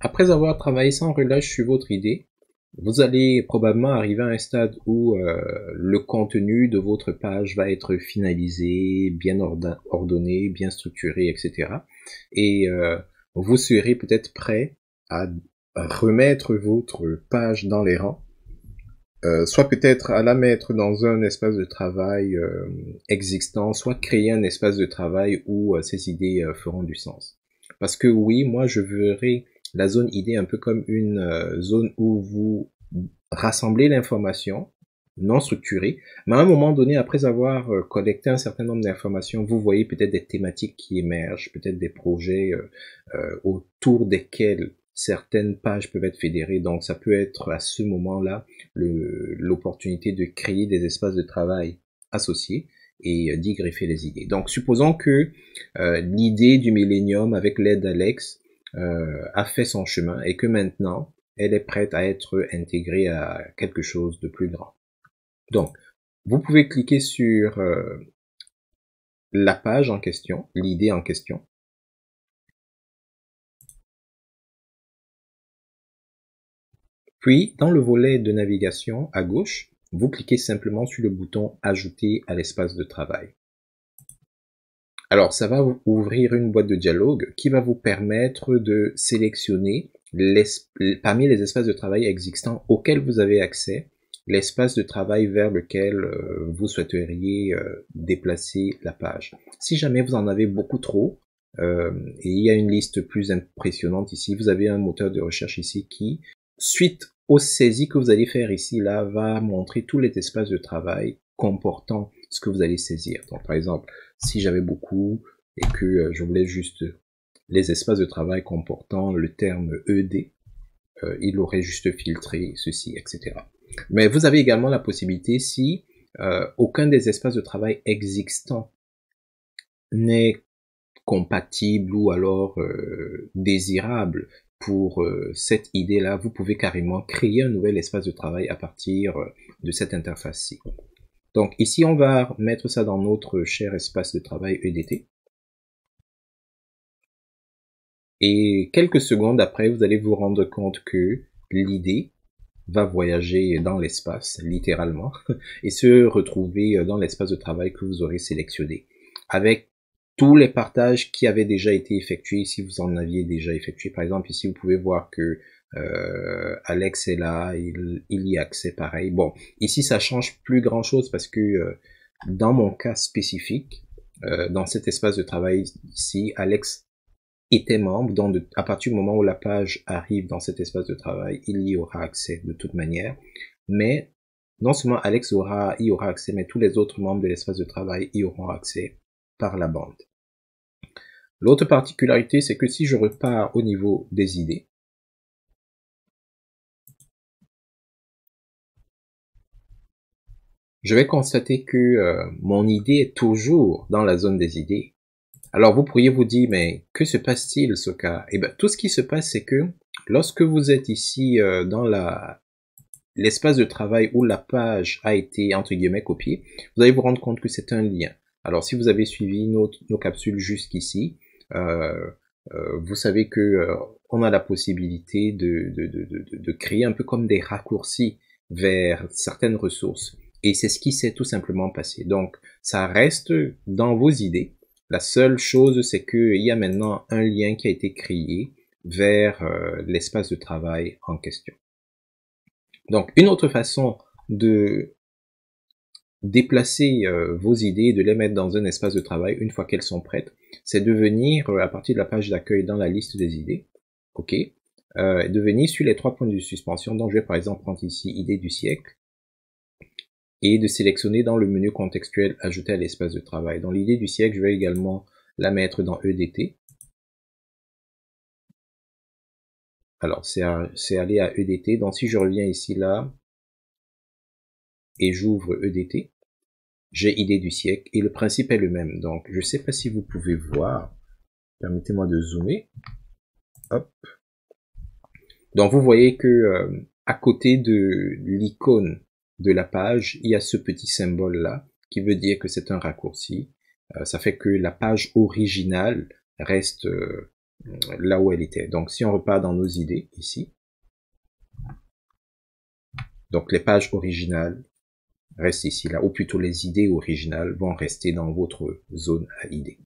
Après avoir travaillé sans relâche sur votre idée, vous allez probablement arriver à un stade où le contenu de votre page va être finalisé, bien ordonné, bien structuré, etc. Et vous serez peut-être prêt à remettre votre page dans les rangs, soit peut-être à la mettre dans un espace de travail existant, soit créer un espace de travail où ces idées feront du sens. Parce que oui, moi je verrai la zone idée un peu comme une zone où vous rassemblez l'information non structurée, mais à un moment donné, après avoir collecté un certain nombre d'informations, vous voyez peut-être des thématiques qui émergent, peut-être des projets autour desquels certaines pages peuvent être fédérées. Donc ça peut être à ce moment-là l'opportunité de créer des espaces de travail associés et d'y greffer les idées. Donc supposons que l'idée du Millennium avec l'aide d'Alex a fait son chemin et que maintenant elle est prête à être intégrée à quelque chose de plus grand. Donc vous pouvez cliquer sur la page en question, l'idée en question. Puis, dans le volet de navigation à gauche, vous cliquez simplement sur le bouton « Ajouter à l'espace de travail ». Alors, ça va vous ouvrir une boîte de dialogue qui va vous permettre de sélectionner parmi les espaces de travail existants auxquels vous avez accès, l'espace de travail vers lequel vous souhaiteriez déplacer la page. Si jamais vous en avez beaucoup trop, et il y a une liste plus impressionnante ici, vous avez un moteur de recherche ici qui, suite aux saisies que vous allez faire ici, là, va montrer tous les espaces de travail comportant ce que vous allez saisir. Donc, par exemple, si j'avais beaucoup et que je voulais juste les espaces de travail comportant le terme ED, il aurait juste filtré ceci, etc. Mais vous avez également la possibilité, si aucun des espaces de travail existants n'est compatible ou alors désirable pour cette idée-là, vous pouvez carrément créer un nouvel espace de travail à partir de cette interface-ci. Donc ici, on va mettre ça dans notre cher espace de travail EDT. Et quelques secondes après, vous allez vous rendre compte que l'idée va voyager dans l'espace, littéralement, et se retrouver dans l'espace de travail que vous aurez sélectionné, avec tous les partages qui avaient déjà été effectués, si vous en aviez déjà effectué. Par exemple, ici, vous pouvez voir que Alex est là, il y a accès pareil. Bon, ici, ça change plus grand-chose parce que dans mon cas spécifique, dans cet espace de travail ici, Alex était membre, donc à partir du moment où la page arrive dans cet espace de travail, il y aura accès de toute manière. Mais non seulement Alex y aura accès, mais tous les autres membres de l'espace de travail y auront accès par la bande. L'autre particularité, c'est que si je repars au niveau des idées, je vais constater que mon idée est toujours dans la zone des idées. Alors vous pourriez vous dire, mais que se passe-t-il ce cas? Eh bien, tout ce qui se passe, c'est que lorsque vous êtes ici dans l'espace de travail où la page a été entre guillemets copiée, vous allez vous rendre compte que c'est un lien. Alors si vous avez suivi nos capsules jusqu'ici, vous savez que on a la possibilité de créer un peu comme des raccourcis vers certaines ressources. Et c'est ce qui s'est tout simplement passé. Donc ça reste dans vos idées. La seule chose, c'est qu'il y a maintenant un lien qui a été créé vers l'espace de travail en question. Donc, une autre façon de déplacer vos idées et de les mettre dans un espace de travail une fois qu'elles sont prêtes, c'est de venir à partir de la page d'accueil dans la liste des idées, ok, de venir sur les 3 points de suspension. Donc, je vais par exemple prendre ici idée du siècle et de sélectionner dans le menu contextuel ajouter à l'espace de travail. Dans l'idée du siècle, je vais également la mettre dans EDT. Alors, c'est aller à EDT. Donc, si je reviens ici, là, et j'ouvre EDT, j'ai idée du siècle, et le principe est le même. Donc, je ne sais pas si vous pouvez voir. Permettez-moi de zoomer. Hop. Donc, vous voyez que à côté de l'icône de la page, il y a ce petit symbole-là, qui veut dire que c'est un raccourci. Ça fait que la page originale reste là où elle était. Donc si on repart dans nos idées ici, donc les pages originales restent ici, là, ou plutôt les idées originales vont rester dans votre zone à idées.